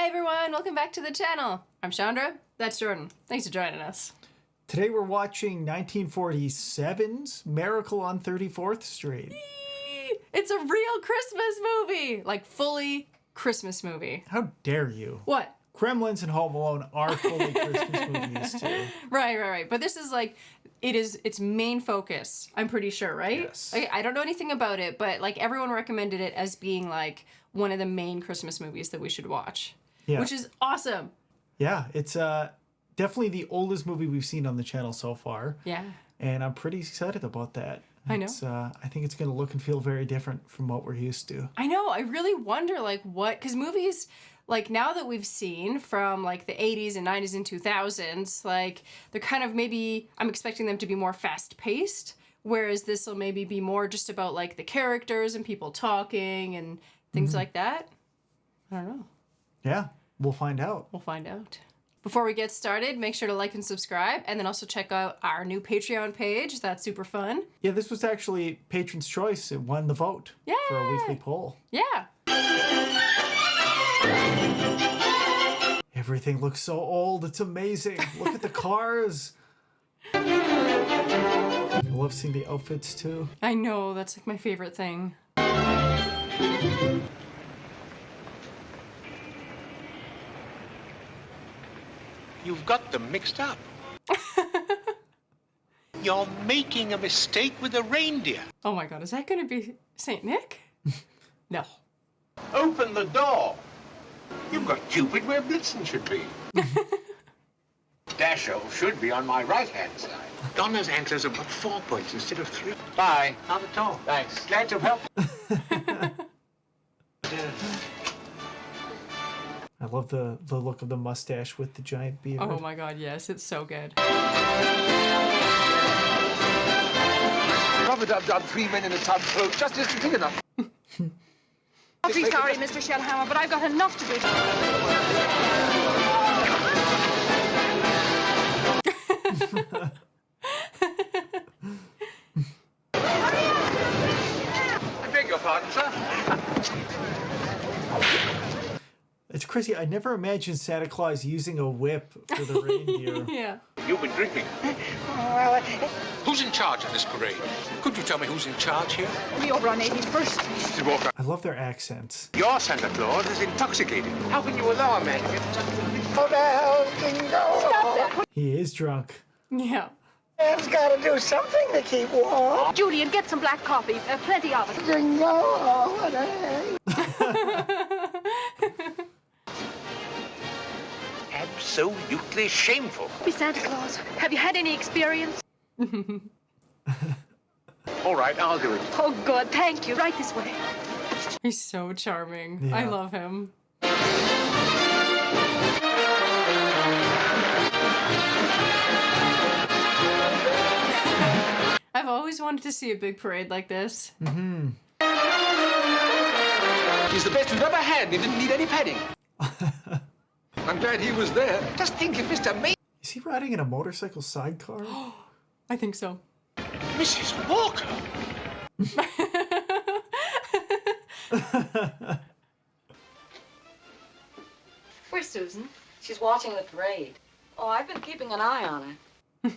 Hi everyone, welcome back to the channel. I'm Chandra, that's Jordan. Thanks for joining us. Today we're watching 1947's Miracle on 34th Street. It's a real Christmas movie! Like, fully Christmas movie. How dare you? What? Gremlins and Home Alone are fully Christmas movies too. Right. But this is like, it is its main focus, I'm pretty sure, right? Yes. Like, I don't know anything about it, but like everyone recommended it as being like one of the main Christmas movies that we should watch. Yeah. Which is awesome. Yeah, it's definitely the oldest movie we've seen on the channel so far. Yeah. And I'm pretty excited about that. I know. I think it's going to look and feel very different from what we're used to. I know. I really wonder, like, what... Because movies, like, now that we've seen from, like, the 80s and 90s and 2000s, like, they're kind of maybe... I'm expecting them to be more fast-paced, whereas this will maybe be more just about, like, the characters and people talking and things like that. I don't know. Yeah, we'll find out. We'll find out. Before we get started, make sure to like and subscribe, and then also check out our new Patreon page. That's super fun. Yeah, this was actually Patron's Choice. It won the vote for a weekly poll. Yeah. Everything looks so old. It's amazing. Look at the cars. I love seeing the outfits too. I know. That's like my favorite thing. You've got them mixed up. You're making a mistake with the reindeer. Oh my god, is that gonna be Saint Nick? No. Open the door. You've got Cupid where Blitzen should be. Dasho should be on my right-hand side. Donna's antlers are but 4 points instead of 3. Bye. Not at all. Thanks. Glad to help. I love the look of the mustache with the giant beard. Oh my god, yes, it's so good. Rub-a-dub-dub, 3 men in a tub float just isn't big enough. Awfully sorry, Mr. Shellhammer, but I've got enough to do. I beg your pardon, sir. It's crazy. I never imagined Santa Claus using a whip for the reindeer. Yeah. You've been drinking. Who's in charge of this parade? Could you tell me who's in charge here? We over on 81st Street. I love their accents. Your Santa Claus is intoxicated. How can you allow a man to get such a... He is drunk. Yeah. Man's got to do something to keep warm. Julian, get some black coffee. Plenty of it. Jingle all the day. Absolutely shameful. Be Santa Claus. Have you had any experience? All right, I'll do it. Oh, good. Thank you. Right this way. He's so charming. Yeah. I love him. I've always wanted to see a big parade like this. Mm-hmm. He's the best we've ever had. He didn't need any padding. I'm glad he was there. Just think if Mr. May... Is he riding in a motorcycle sidecar? I think so. Mrs. Walker. Where's Susan? She's watching the parade. Oh, I've been keeping an eye on her.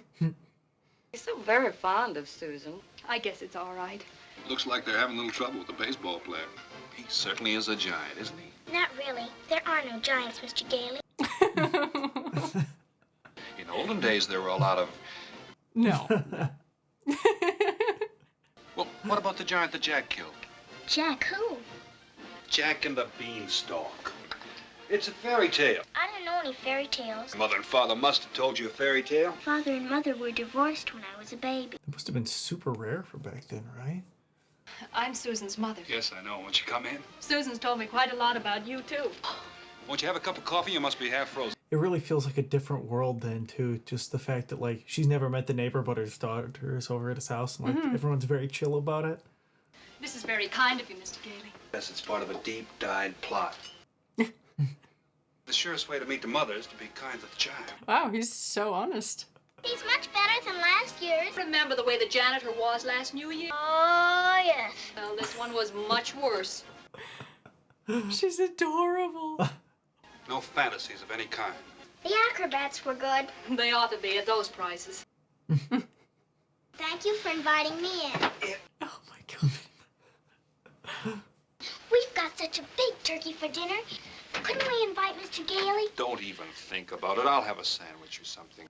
She's so very fond of Susan. I guess it's all right. Looks like they're having a little trouble with the baseball player. He certainly is a giant, isn't he? Not really. There are no giants, Mr. Gailey. In olden days, there were a lot of... No. Well, what about the giant that Jack killed? Jack, who? Jack and the Beanstalk. It's a fairy tale. I don't know any fairy tales. Mother and father must have told you a fairy tale. Father and mother were divorced when I was a baby. It must have been super rare for back then, right? I'm Susan's mother. Yes, I know. Won't you come in? Susan's told me quite a lot about you, too. Won't you have a cup of coffee? You must be half frozen. It really feels like a different world then, too. Just the fact that, like, she's never met the neighbor, but his daughter is over at his house, and, like, everyone's very chill about it. This is very kind of you, Mr. Gailey. Yes, it's part of a deep-dyed plot. The surest way to meet the mother is to be kind to the child. Wow, he's so honest. He's much better than last year's. Remember the way the janitor was last New Year? Oh, yes. Well, this one was much worse. She's adorable. No No fantasies of any kind. The acrobats were good. They ought to be at those prices. Thank you for inviting me in. Oh my god. We've got such a big turkey for dinner. Couldn't we invite Mr. Gailey? Don't even think about it. I'll have a sandwich or something.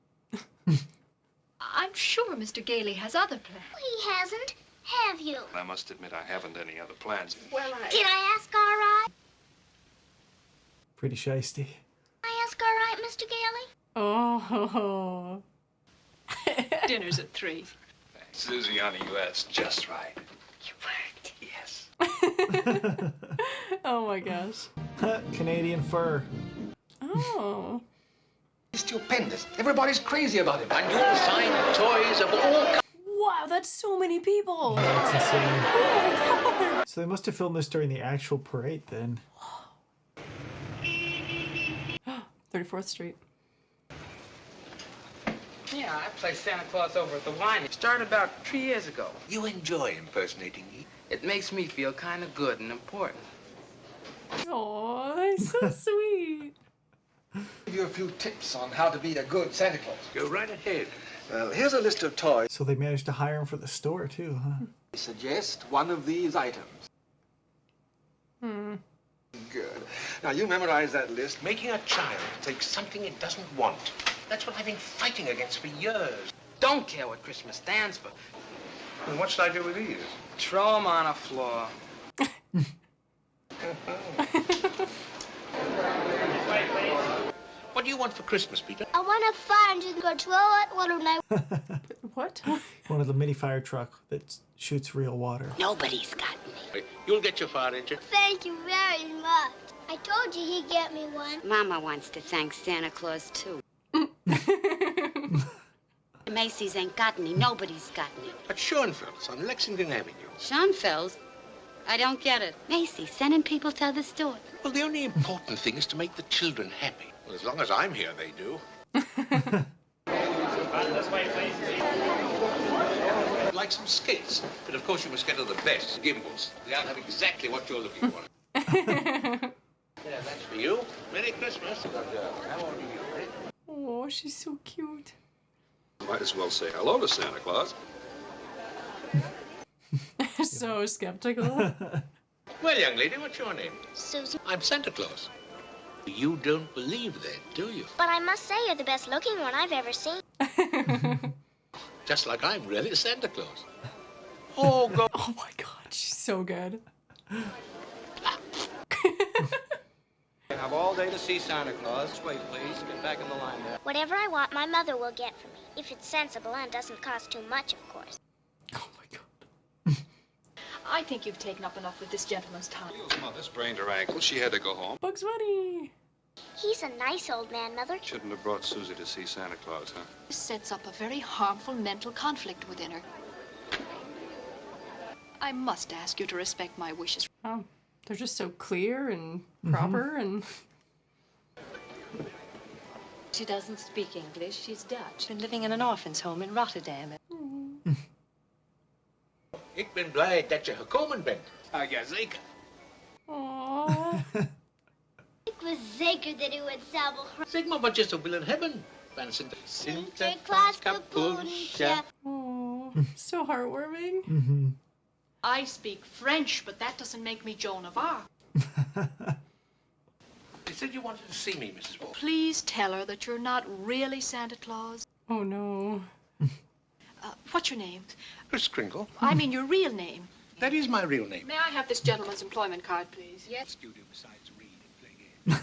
I'm sure Mr. Gailey has other plans. He hasn't. Have you? I must admit I haven't any other plans. Did I ask all right? Pretty shiesty. I ask all right, Mr. Gailey? Oh. Dinner's at 3. Susie, honey, you asked just right. You worked. Yes. Oh my gosh. Canadian fur. Oh. Stupendous. Everybody's crazy about him. And you'll find toys of all kinds. Wow, that's so many people. That's insane. Oh my god. So they must have filmed this during the actual parade then. 34th Street. Yeah, I play Santa Claus over at the wine. It started about 3 years ago. You enjoy impersonating me? It makes me feel kind of good and important. Oh, he's so sweet. Give you a few tips on how to be a good Santa Claus. Go right ahead. Well, here's a list of toys. So they managed to hire him for the store too, huh? Suggest one of these items. Good. Now, you memorize that list. Making a child take something it doesn't want. That's what I've been fighting against for years. Don't care what Christmas stands for. And what should I do with these? Throw them on a floor. What do you want for Christmas, Peter? I want a fire and just go throw it when I... What? One of the mini fire truck that shoots real water. Nobody's got me. You'll get your fire engine. Thank you very much. I told you he'd get me one. Mama wants to thank Santa Claus, too. Macy's ain't got any. Nobody's got any. At Schoenfeld's on Lexington Avenue. Schoenfeld's? I don't get it. Macy's sending people to other stores. Well, the only important thing is to make the children happy. Well, as long as I'm here, they do. I'd like some skates, but of course you must get her the best gimbals. They'll have exactly what you're looking for. Yeah, that's for you. Merry Christmas. How old are you, Rick? Oh, she's so cute. Might as well say hello to Santa Claus. So skeptical. Well, young lady, what's your name? Susan. I'm Santa Claus. You don't believe that, do you? But I must say you're the best looking one I've ever seen. Just like I'm really Santa Claus. Oh, go. Oh my god, she's so good. Have all day to see Santa Claus. Wait, please. Get back in the line there. Whatever I want, my mother will get for me. If it's sensible and doesn't cost too much, of course. Oh my god. I think you've taken up enough with this gentleman's time. Leo's mother sprained her ankle. She had to go home. Bugs Bunny. He's a nice old man, Mother. Shouldn't have brought Susie to see Santa Claus, huh? This sets up a very harmful mental conflict within her. I must ask you to respect my wishes. Oh, they're just so clear and proper and... She doesn't speak English. She's Dutch. Been living in an orphan's home in Rotterdam. Ik ben blij dat je gekomen bent. Ja, zeker. Aww. Ik was zeker dat u het zou begrijpen. Zeg maar wat je zou willen hebben. Van Sinterklaas capucha. Oh, so heartwarming. I speak French, but that doesn't make me Joan of Arc. You said you wanted to see me, Mrs. Wolf. Please tell her that you're not really Santa Claus. Oh no. What's your name? Chris Kringle. I mean your real name. That is my real name. May I have this gentleman's employment card, please? Yes. You do besides read and play games.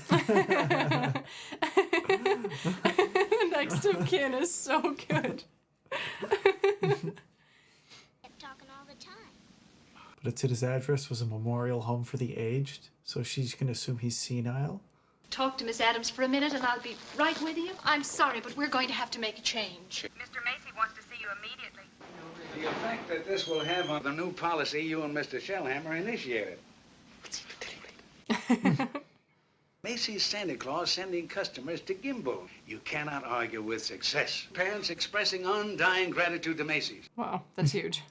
Next of kin is so good. Kept talking all the time. But it said his address was a memorial home for the aged, so she's gonna assume he's senile. Talk to Miss Adams for a minute and I'll be right with you. I'm sorry, but we're going to have to make a change. Mr. Macy wants to see you immediately. The effect that this will have on the new policy you and Mr. Shellhammer initiated. Macy's Santa Claus sending customers to Gimbal. You cannot argue with success. Parents expressing undying gratitude to Macy's. Wow, that's huge.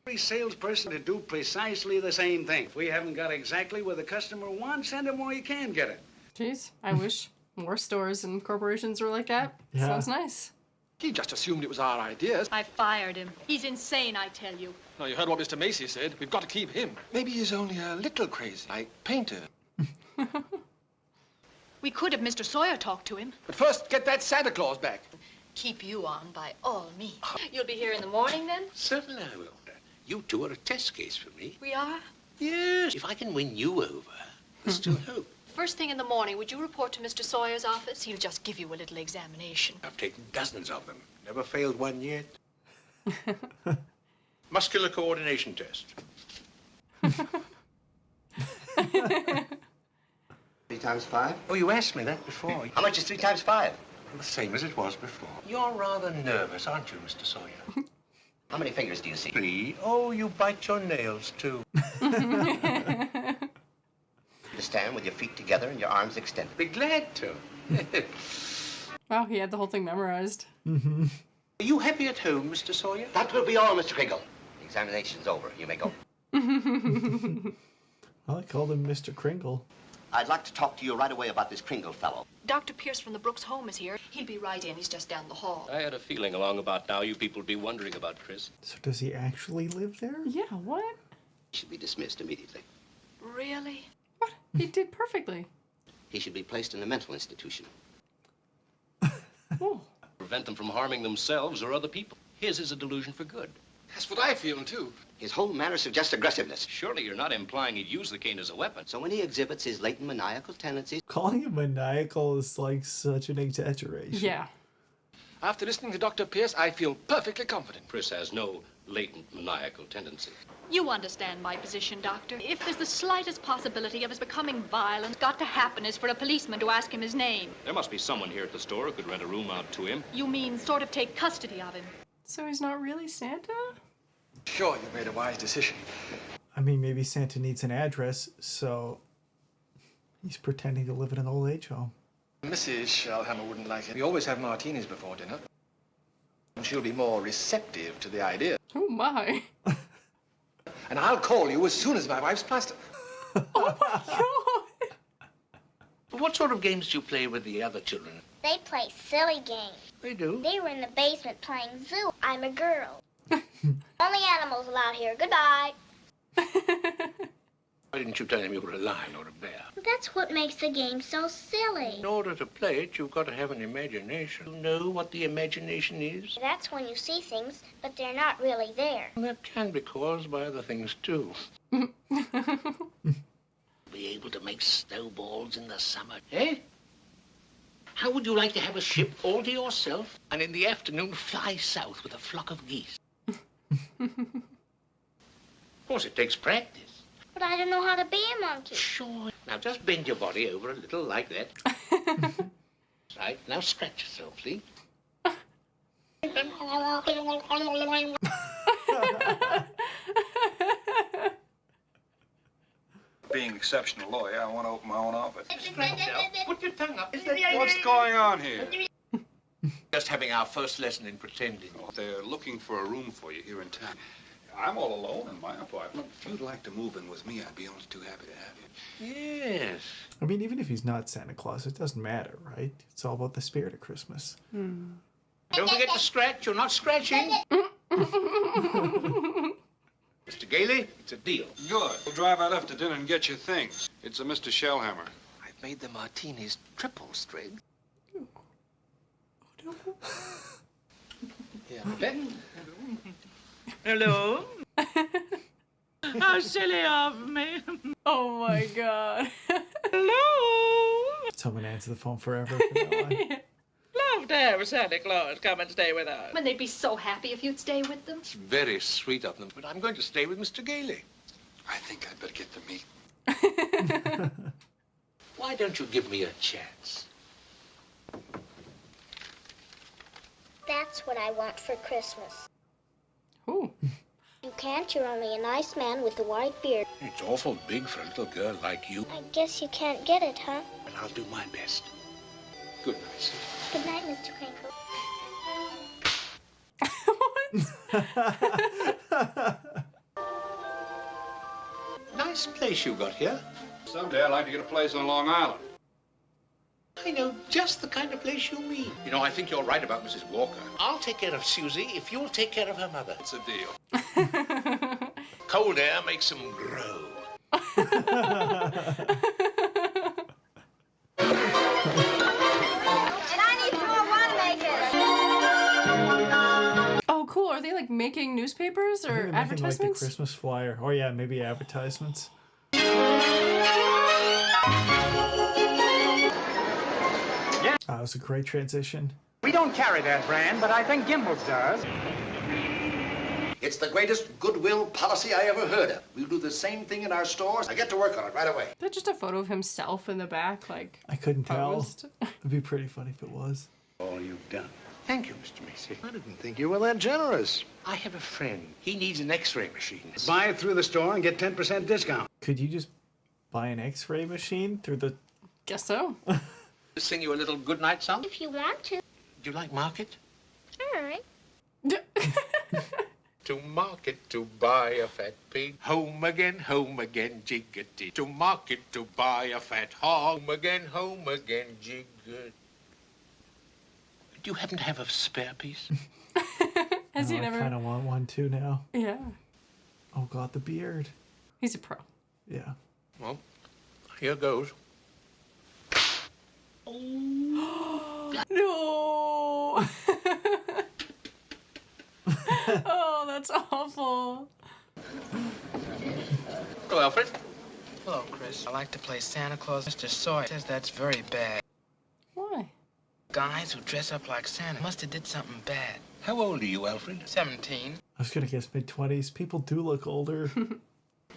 Every salesperson to do precisely the same thing. If we haven't got exactly what the customer wants, send him where you can get it. Jeez, I wish more stores and corporations were like that. Yeah. Sounds nice. He just assumed it was our ideas. I fired him. He's insane, I tell you. Now, you heard what Mr. Macy said. We've got to keep him. Maybe he's only a little crazy, like Painter. We could have Mr. Sawyer talk to him. But first, get that Santa Claus back. Keep you on by all means. You'll be here in the morning then? Certainly I will. You two are a test case for me. We are? Yes. If I can win you over, there's still hope. First thing in the morning, would you report to Mr. Sawyer's office? He'll just give you a little examination. I've taken dozens of them. Never failed one yet. Muscular coordination test. 3 times 5? Oh, you asked me that before. How much is 3 times 5? The same as it was before. You're rather nervous, aren't you, Mr. Sawyer? How many fingers do you see? 3. Oh, you bite your nails, too. You stand with your feet together and your arms extended. Be glad to. Wow, he had the whole thing memorized. Mm-hmm. Are you happy at home, Mr. Sawyer? That will be all, Mr. Kringle. The examination's over. You may go. I called him Mr. Kringle. I'd like to talk to you right away about this Kringle fellow. Dr. Pierce from the Brooks home is here. He'll be right in. He's just down the hall. I had a feeling along about now you people would be wondering about Chris. So does he actually live there? Yeah, what? He should be dismissed immediately. Really? What? He did perfectly. He should be placed in a mental institution. Oh. Prevent them from harming themselves or other people. His is a delusion for good. That's what I feel, too. His whole manner suggests aggressiveness. Surely you're not implying he'd use the cane as a weapon. So when he exhibits his latent maniacal tendencies... Calling him maniacal is like such an exaggeration. Yeah. After listening to Dr. Pierce, I feel perfectly confident. Chris has no latent maniacal tendency. You understand my position, Doctor. If there's the slightest possibility of his becoming violent, got to happen is for a policeman to ask him his name. There must be someone here at the store who could rent a room out to him. You mean sort of take custody of him? So he's not really Santa? Sure, you made a wise decision. I mean, maybe Santa needs an address, so he's pretending to live in an old age home. Mrs. Shellhammer wouldn't like it. We always have martinis before dinner. And she'll be more receptive to the idea. Oh, my. And I'll call you as soon as my wife's plastered. Oh, my God. What sort of games do you play with the other children? They play silly games. They do? They were in the basement playing zoo. I'm a girl. Only animals allowed here. Goodbye. Why didn't you tell him you were a lion or a bear? That's what makes the game so silly. In order to play it, you've got to have an imagination. You know what the imagination is? That's when you see things, but they're not really there. That can be caused by other things, too. Be able to make snowballs in the summer, eh? How would you like to have a ship all to yourself and in the afternoon fly south with a flock of geese? Of course, it takes practice. But I don't know how to be a monkey. Sure. Now, just bend your body over a little like that. Right. Now, scratch yourself, see? Being exceptional lawyer, I want to open my own office. Put your tongue up. What's going on here? Just having our first lesson in pretending. They're looking for a room for you here in town. I'm all alone in my apartment. If you'd like to move in with me, I'd be only too happy to have you. Yes. I mean, even if he's not Santa Claus, it doesn't matter, right? It's all about the spirit of Christmas. Don't forget to scratch. You're not scratching. Mr. Gailey, it's a deal. Good. We'll drive out after dinner and get your things. It's a Mr. Shellhammer. I've made the martinis triple string. Yeah, Ben. Hello? How silly of me. Oh, my God. Hello? Someone answer the phone forever. From now on. Love to have Santa Claus come and stay with us. And they'd be so happy if you'd stay with them. It's very sweet of them, but I'm going to stay with Mr. Gailey. I think I'd better get the meat. Why don't you give me a chance? That's what I want for Christmas. Ooh. You can't. You're only a nice man with a white beard. It's awful big for a little girl like you. I guess you can't get it, huh? And I'll do my best. Good night, sir. Good night, Mr. Crinkle. Nice place you got here. Someday I'd like to get a place on Long Island. know just the kind of place you mean. You know, I think you're right about Mrs. Walker. I'll take care of Susie if you'll take care of her mother. It's a deal. Cold air makes them grow. Oh, cool. Are they like making newspapers or Making, advertisements? like the Christmas flyer. Oh yeah, maybe advertisements. That was a great transition. We don't carry that brand, but I think Gimbel's does. It's the greatest Goodwill policy I ever heard of. We'll do the same thing in our stores. I get to work on it right away. Is that just a photo of himself in the back, like I couldn't posed? tell. It'd be pretty funny if it was. All you've done. Thank you, Mr. Macy. I didn't think you were that generous. I have a friend. He needs an X-ray machine. Buy it through the store and get 10% discount. Could you just buy an X-ray machine through the? Guess so. Sing you a little goodnight song? If you want to. Do you like market? All right. To market to buy a fat pig. Home again, jiggity. To market to buy a fat hog. Home again, jiggity. Do you happen to have a spare piece? Has he I never? kind of want one too now. Yeah. Oh God, the beard. He's a pro. Yeah. Well, here goes. No. Oh, that's awful. Hello, Alfred. Hello, Chris. I like to play Santa Claus. Mr. Sawyer says that's very bad. Why? Guys who dress up like Santa must have did something bad. How old are you, Alfred? 17. I was gonna guess mid-20s. People do look older.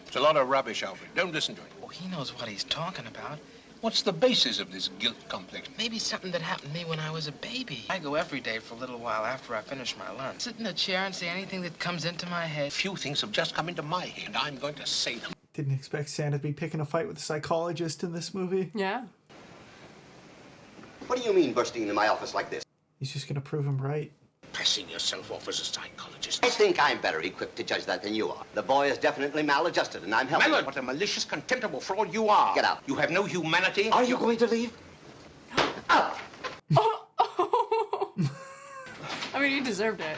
It's a lot of rubbish, Alfred. Don't listen to it. Well, he knows what he's talking about. What's the basis of this guilt complex? Maybe something that happened to me when I was a baby. I go every day for a little while after I finish my lunch. Sit in a chair and say anything that comes into my head. Few things have just come into my head, and I'm going to say them. Didn't expect Santa to be picking a fight with a psychologist in this movie. Yeah. What do you mean bursting into my office like this? He's just gonna prove him right. Passing yourself off as a psychologist. I think I'm better equipped to judge that than you are. The boy is definitely maladjusted, and I'm helping Mallard, him. what a malicious, contemptible fraud you are. Get out. You have no humanity. Are you going to leave? Out! I mean, he deserved it.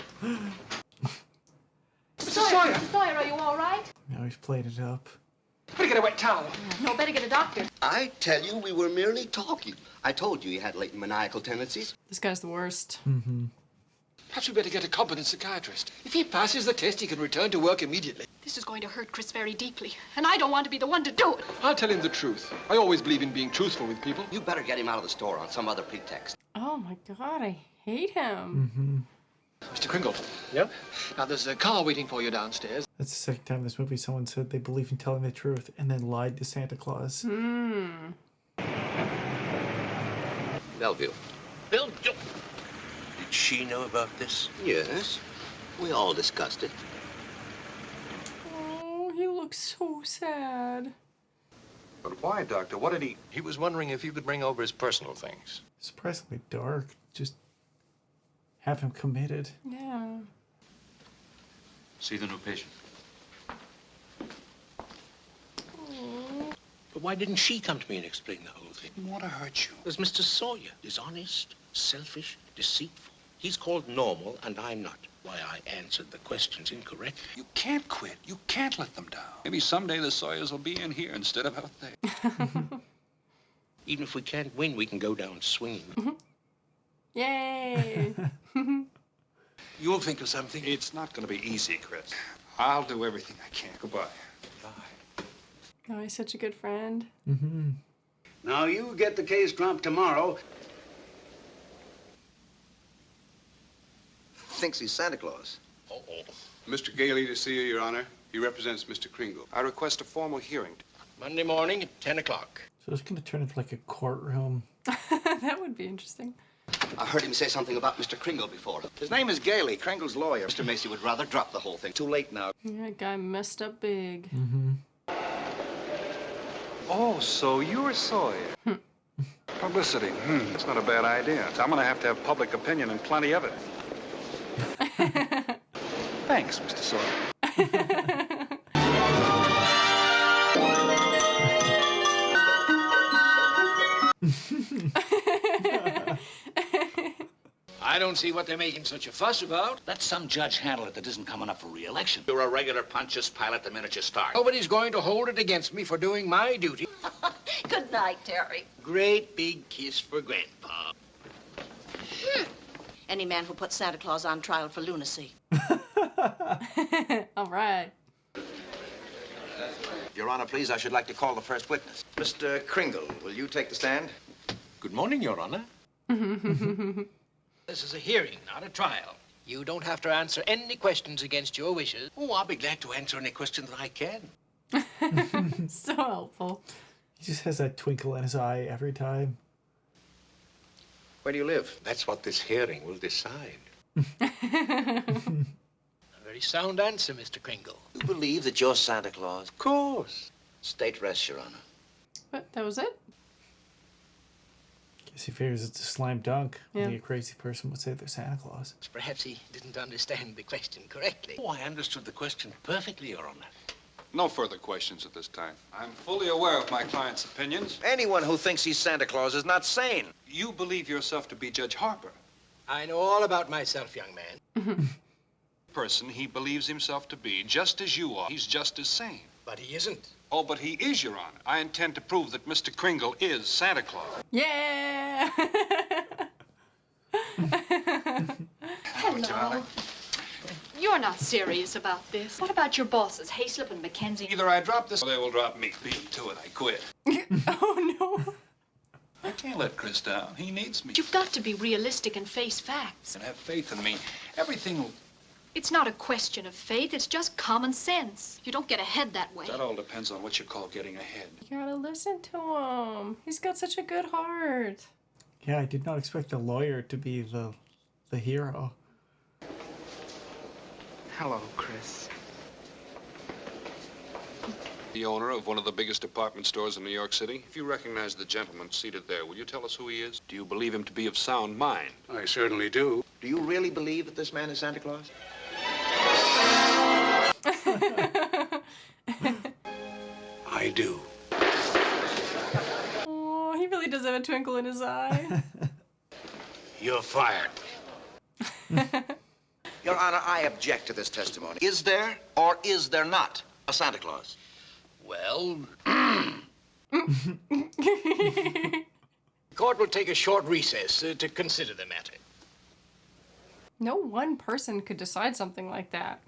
Mr. Sawyer! Mr. Sawyer, are you all right? Now he's played it up. Better get a wet towel. No, better get a doctor. I tell you, we were merely talking. I told you had latent maniacal tendencies. This guy's the worst. Mm-hmm. Perhaps we better get a competent psychiatrist. If he passes the test, he can return to work immediately. This is going to hurt Chris very deeply, and I don't want to be the one to do it. I'll tell him the truth. I always believe in being truthful with people. You better get him out of the store on some other pretext. Oh my God, I hate him. Mm-hmm. Mr. Kringle. Yep. Now, there's a car waiting for you downstairs. That's the second time in this movie someone said they believe in telling the truth and then lied to Santa Claus. Hmm. Bellevue. Bill, did she know about this? Yes. We all discussed it. Oh, he looks so sad. But why, Doctor? What did he... He was wondering if you could bring over his personal things. Surprisingly dark. Just have him committed. Yeah. See the new patient. But why didn't she come to me and explain the whole thing? Didn't want to hurt you. There's Mr. Sawyer, dishonest, selfish, deceitful. He's called normal, and I'm not. Why, I answered the questions incorrectly. You can't quit. You can't let them down. Maybe someday the Sawyers will be in here instead of out there. Even if we can't win, we can go down swinging. Yay. You'll think of something. It's not going to be easy, Chris. I'll do everything I can. Goodbye. Oh, he's such a good friend. Mm-hmm. Now, you get the case dropped tomorrow. Thinks he's Santa Claus. Uh-oh. Mr. Gailey to see you, Your Honor. He represents Mr. Kringle. I request a formal hearing. Monday morning at 10 o'clock. So it's going to turn into like a courtroom. That would be interesting. I heard him say something about Mr. Kringle before. His name is Gailey, Kringle's lawyer. Mr. Macy would rather drop the whole thing. Too late now. Yeah, that guy messed up big. Mm-hmm. Oh, so you're Sawyer. Publicity. That's not a bad idea. I'm going to have public opinion and plenty of it. Thanks, Mr. Sawyer. I don't see what they're making such a fuss about. Let some judge handle it that isn't coming up for re-election. You're a regular Pontius Pilate the minute you start. Nobody's going to hold it against me for doing my duty. Good night, Terry. Great big kiss for Grandpa. Any man who puts Santa Claus on trial for lunacy. All right. Your Honor, please, I should like to call the first witness. Mr. Kringle, will you take the stand? Good morning, Your Honor. This is a hearing, not a trial. You don't have to answer any questions against your wishes. Oh, I'll be glad to answer any question that I can. So helpful. He just has that twinkle in his eye every time. Where do you live? That's what this hearing will decide. A very sound answer, Mr. Kringle. You believe that you're Santa Claus? Of course. State rests, Your Honor. What? That was it? Guess he figures it's a slam dunk. Yeah. Only a crazy person would say they're Santa Claus. Perhaps he didn't understand the question correctly. Oh, I understood the question perfectly, Your Honor. No further questions at this time. I'm fully aware of my client's opinions. Anyone who thinks he's Santa Claus is not sane. You believe yourself to be Judge Harper. I know all about myself, young man. Person he believes himself to be, just as you are. He's just as sane. But he isn't. Oh, but he is, Your Honor. I intend to prove that Mr. Kringle is Santa Claus. Yeah. Hello. You're not serious about this. What about your bosses, Hayslip and Mackenzie? Either I drop this or they will drop me. Beat to it, I quit. Oh, no. I can't let Chris down. He needs me. You've got to be realistic and face facts. And have faith in me. Everything will... It's not a question of faith, it's just common sense. You don't get ahead that way. That all depends on what you call getting ahead. You gotta listen to him. He's got such a good heart. Yeah, I did not expect the lawyer to be the hero. Hello, Chris. The owner of one of the biggest department stores in New York City. If you recognize the gentleman seated there, will you tell us who he is? Do you believe him to be of sound mind? I certainly do. Do you really believe that this man is Santa Claus? I do. Oh, he really does have a twinkle in his eye. You're fired. Your Honor, I object to this testimony. Is there or is there not a Santa Claus? Well, the court will take a short recess to consider the matter. No one person could decide something like that.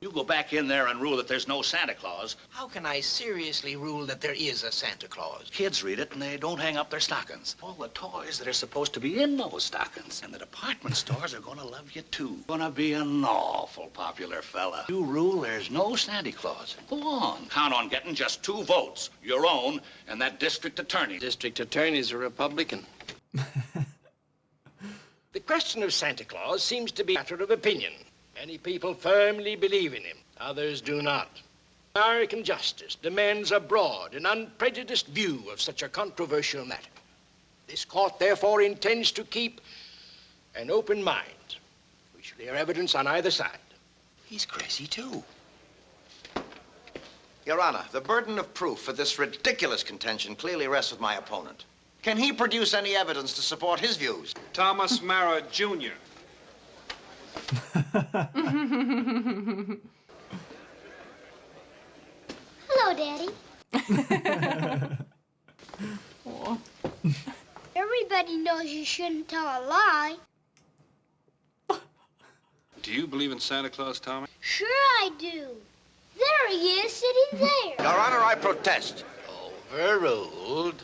You go back in there and rule that there's no Santa Claus. How can I seriously rule that there is a Santa Claus? Kids read it and they don't hang up their stockings. All the toys that are supposed to be in those stockings. And the department stores are gonna love you too. Gonna be an awful popular fella. You rule there's no Santa Claus. Go on. Count on getting just 2 votes. Your own and that district attorney. District attorney's a Republican. The question of Santa Claus seems to be a matter of opinion. Many people firmly believe in him. Others do not. American justice demands a broad and unprejudiced view of such a controversial matter. This court, therefore, intends to keep an open mind. We shall hear evidence on either side. He's crazy too. Your Honor, the burden of proof for this ridiculous contention clearly rests with my opponent. Can he produce any evidence to support his views? Thomas Mara, Jr. Hello, Daddy. Everybody knows you shouldn't tell a lie. Do you believe in Santa Claus, Tommy? Sure I do. There he is, sitting there. Your Honor, I protest. Overruled.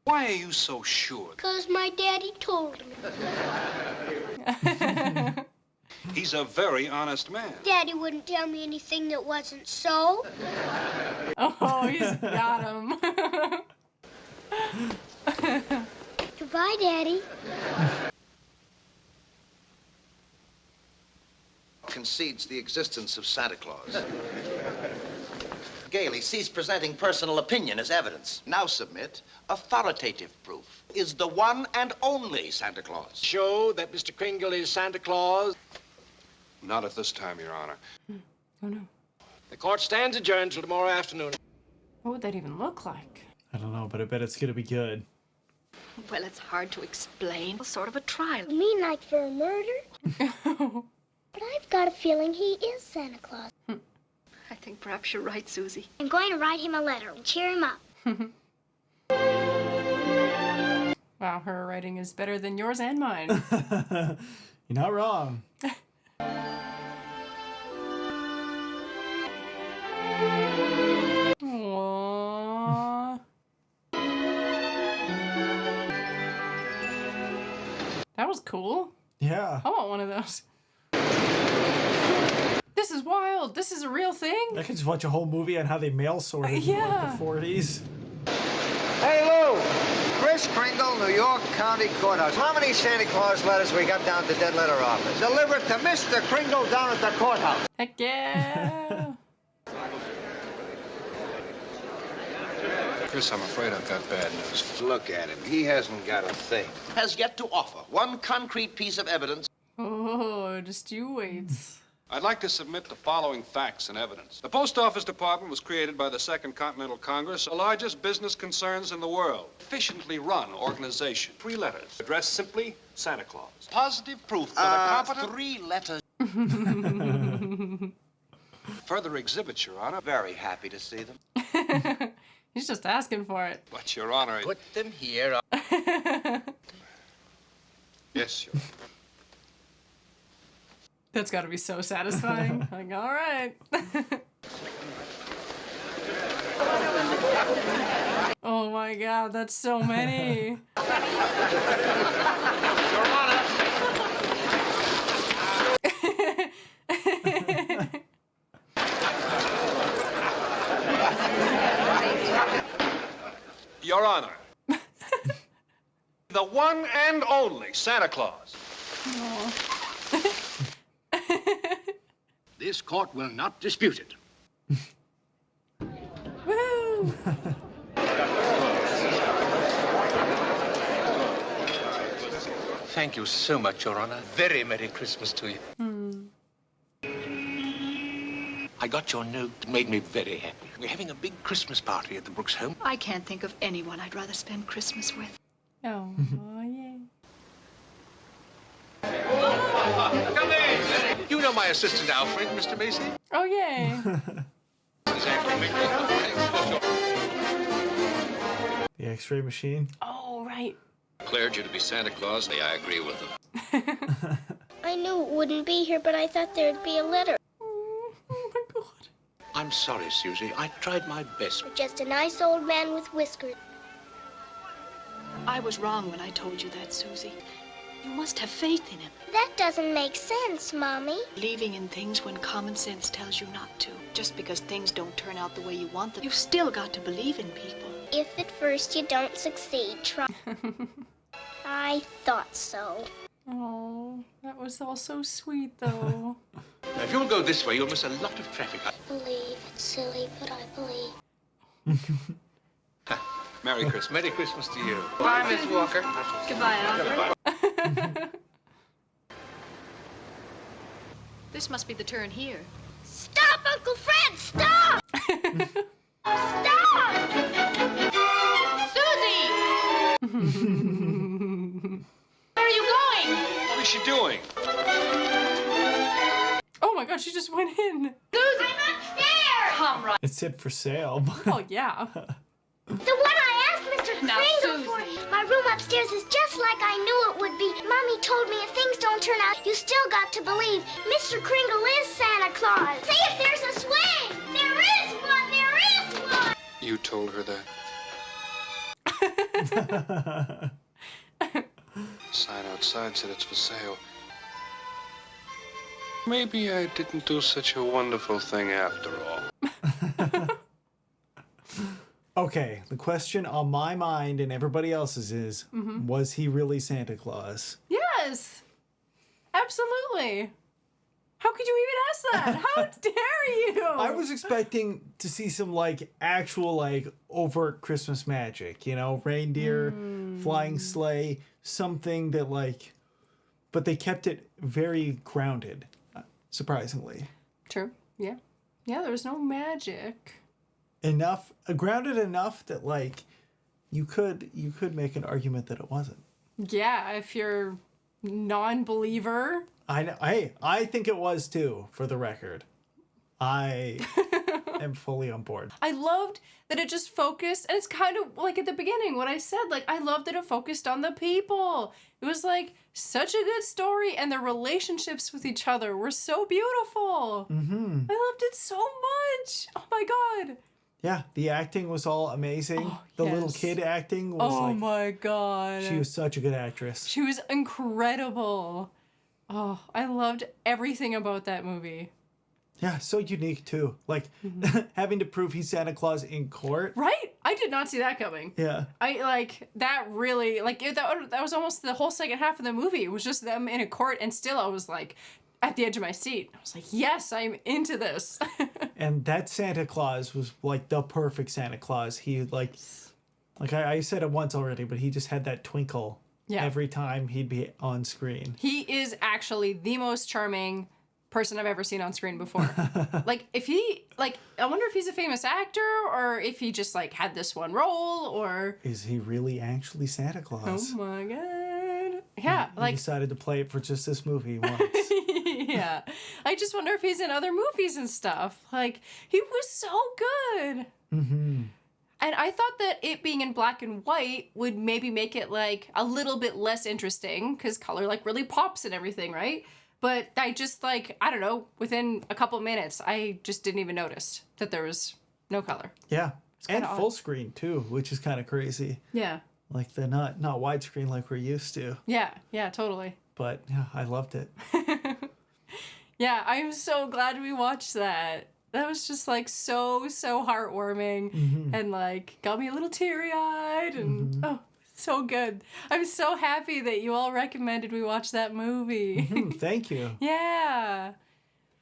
Why are you so sure? Because my daddy told me. He's a very honest man. Daddy wouldn't tell me anything that wasn't so. Oh, he's got him. Goodbye, Daddy. Concedes the existence of Santa Claus. Gailey, cease presenting personal opinion as evidence. Now submit authoritative proof. Is the one and only Santa Claus. Show that Mr. Kringle is Santa Claus. Not at this time, Your Honor. Oh, no. The court stands adjourned till tomorrow afternoon. What would that even look like? I don't know, but I bet it's gonna be good. Well, it's hard to explain. Sort of a trial. You mean like for a murder? But I've got a feeling he is Santa Claus. I think perhaps you're right, Susie. I'm going to write him a letter and cheer him up. Wow, her writing is better than yours and mine. You're not wrong. Aww. That was cool. Yeah. I want one of those. This is wild. This is a real thing. I could just watch a whole movie on how they mail sorted in Yeah. like the 40s. Hey, Lou! Chris Kringle, New York County Courthouse. How many Santa Claus letters we got down at the dead letter office? Delivered to Mr. Kringle down at the courthouse. Heck yeah. Chris, I'm afraid I've got bad news. Look at him. He hasn't got a thing. Has yet to offer one concrete piece of evidence. Oh, just you wait. I'd like to submit the following facts and evidence. The Post Office Department was created by the Second Continental Congress, the largest business concerns in the world. Efficiently run organization. 3 letters. Addressed simply, Santa Claus. Positive proof that a competent... 3 letters. Further exhibits, Your Honor. Very happy to see them. He's just asking for it. But, Your Honor... Put them here. Yes, Your Honor. That's got to be so satisfying. Like, all right. Oh my God, that's so many. Your Honor. Your Honor. The one and only Santa Claus. This court will not dispute it. Woo! Thank you so much, Your Honor. Very Merry Christmas to you. I got your note. It made me very happy. We're having a big Christmas party at the Brooks home. I can't think of anyone I'd rather spend Christmas with. Oh, yeah. Come in. You know my assistant Alfred, Mr. Macy? Oh, yay. The X-ray machine. Oh, right. Declared you to be Santa Claus. I agree with them. I knew it wouldn't be here, but I thought there'd be a letter. Oh my God. I'm sorry, Susie. I tried my best. Just a nice old man with whiskers. I was wrong when I told you that, Susie. You must have faith in him. That doesn't make sense, Mommy. Believing in things when common sense tells you not to. Just because things don't turn out the way you want them, you've still got to believe in people. If at first you don't succeed, try. I thought so. Oh, that was all so sweet, though. Now, if you'll go this way, you'll miss a lot of traffic. I believe. It's silly, but I believe. Merry Christmas. Merry Christmas to you. Bye, Miss Walker. Goodbye, Alfred. This must be the turn here. Stop, Uncle Fred! Stop! Stop! Susie! Where are you going? What is she doing? Oh my God, she just went in. Susie! I'm upstairs! Come right. It said for sale. Oh, yeah. The one I asked Mr. Now, Kringle for. Susie. My room upstairs is just like I knew it would be. Mommy told me if things don't turn out, you still got to believe. Mr. Kringle is Santa Claus. See if there's a swing. There is one. There is one. You told her that? Sign outside said it's for sale. Maybe I didn't do such a wonderful thing after all. Okay, the question on my mind and everybody else's is, was he really Santa Claus? Yes. Absolutely. How could you even ask that? How dare you? I was expecting to see some like actual like overt Christmas magic, you know, reindeer, flying sleigh, something that like, but they kept it very grounded, surprisingly. True. Yeah. Yeah, there was no magic. Enough, grounded enough that like you could make an argument that it wasn't. Yeah, if you're non-believer. I think it was too, for the record. I am fully on board. I loved that it just focused, and it's kind of like at the beginning what I said, like I loved that it focused on the people. It was like such a good story, and their relationships with each other were so beautiful. Mm-hmm. I loved it so much. Oh my God. Yeah, the acting was all amazing. Oh, the yes. little kid acting was my God. She was such a good actress. She was incredible. Oh, I loved everything about that movie. Yeah, so unique too. Like having to prove he's Santa Claus in court. Right? I did not see that coming. Yeah. I like that really that was almost the whole second half of the movie. It was just them in a court, and still I was like at the edge of my seat. I was like, yes, I'm into this. And that Santa Claus was like the perfect Santa Claus. He like I said it once already, but he just had that twinkle every time he'd be on screen. He is actually the most charming person I've ever seen on screen before. Like if he I wonder if he's a famous actor or if he just like had this one role, or is he really actually Santa Claus? Oh my God. Yeah, he decided to play it for just this movie once. Yeah. I just wonder if he's in other movies and stuff. Like he was so good. Mm-hmm. And I thought that it being in black and white would maybe make it like a little bit less interesting, because color like really pops and everything, right? But I just like, I don't know, within a couple minutes, I just didn't even notice that there was no color. Yeah. And odd. full screen too, which is kind of crazy. Yeah. Like the not widescreen like we're used to. Yeah, totally. But yeah, I loved it. Yeah, I'm so glad we watched that. That was just like so heartwarming and like got me a little teary-eyed and oh, so good. I'm so happy that you all recommended we watch that movie. Thank you. Yeah.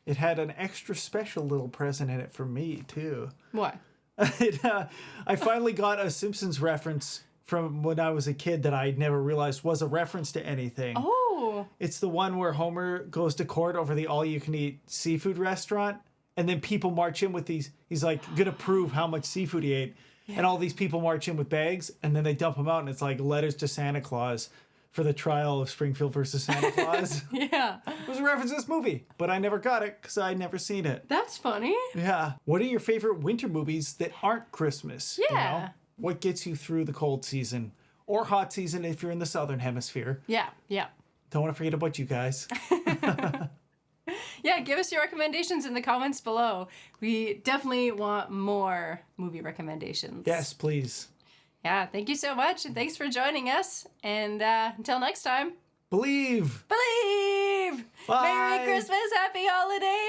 It had an extra special little present in it for me too. What? I finally got a Simpsons reference from when I was a kid that I never realized was a reference to anything. Oh. It's the one where Homer goes to court over the all-you-can-eat seafood restaurant, and then people march in with these. He's like gonna prove how much seafood he ate, and all these people march in with bags, and then they dump them out, and it's like letters to Santa Claus for the trial of Springfield versus Santa Claus. Yeah. It was a reference to this movie, but I never got it because I'd never seen it. That's funny. Yeah. What are your favorite winter movies that aren't Christmas? Yeah. You know? What gets you through the cold season or hot season if you're in the southern hemisphere? Yeah. Don't want to forget about you guys. Yeah, give us your recommendations in the comments below. We definitely want more movie recommendations. Yes, please. Yeah, thank you so much, and thanks for joining us. And until next time, believe. Bye. Merry Christmas, Happy Holidays.